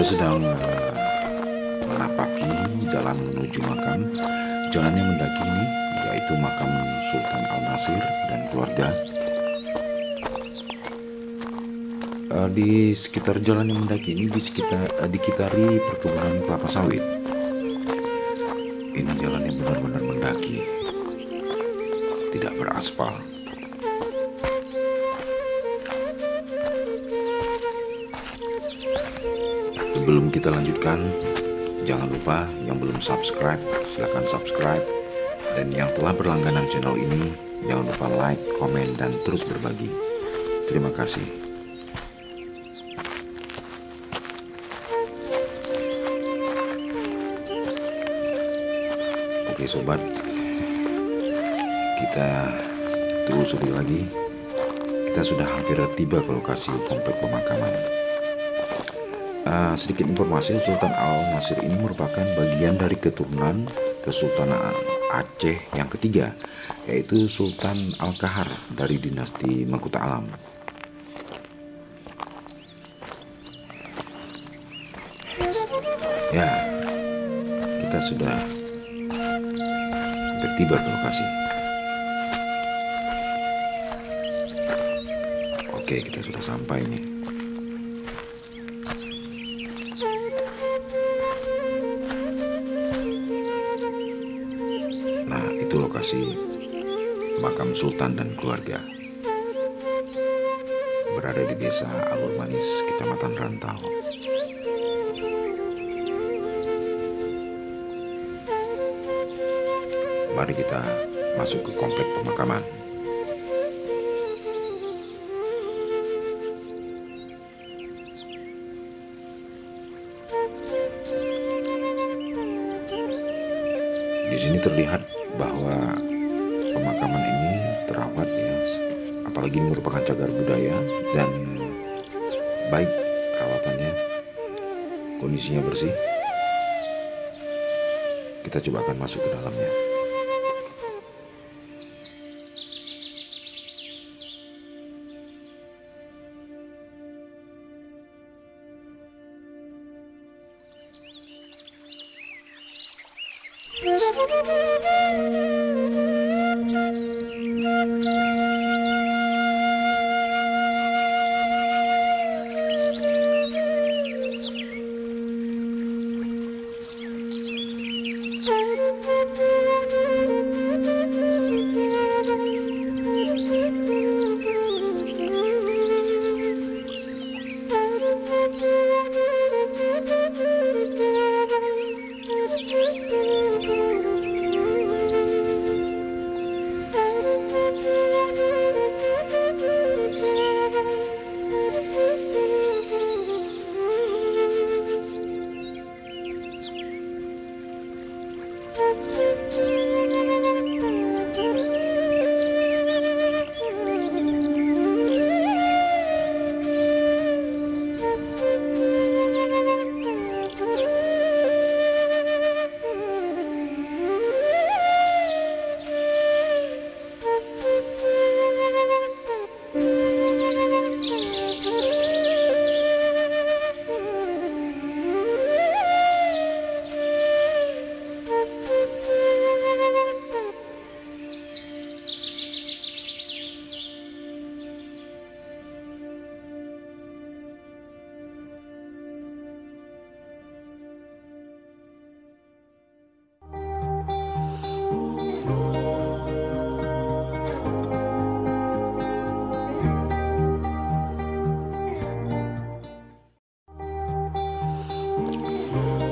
sedang menapaki jalan menuju makam. Jalan yang mendaki ini yaitu makam Sultan Al-Nasir dan keluarga. Di sekitar jalan yang mendaki ini dikitari perkebunan kelapa sawit. Ini jalan yang benar-benar mendaki, tidak beraspal. Sebelum kita lanjutkan, jangan lupa yang belum subscribe, silahkan subscribe. Dan yang telah berlangganan channel ini, jangan lupa like, komen, dan terus berbagi. Terima kasih. Oke sobat, kita telusuri lagi. Kita sudah hampir tiba ke lokasi komplek pemakaman. Sedikit informasi, Sultan Al-Nasir ini merupakan bagian dari keturunan Kesultanan Aceh yang ketiga, yaitu Sultan Al-Kahar dari dinasti Mangkuta Alam. Ya, kita sudah hampir tiba ke lokasi. Oke, kita sudah sampai nih. Nah, itu lokasi makam Sultan dan keluarga. Berada di desa Alur Manis, Kecamatan Rantau. Mari kita masuk ke komplek pemakaman. Di sini terlihat bahwa pemakaman ini terawat ya, apalagi ini merupakan cagar budaya dan baik perawatannya, kondisinya bersih. Kita coba akan masuk ke dalamnya.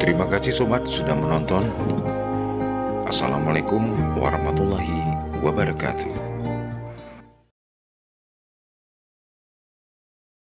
Terima kasih sobat sudah menonton. Assalamualaikum warahmatullahi wabarakatuh.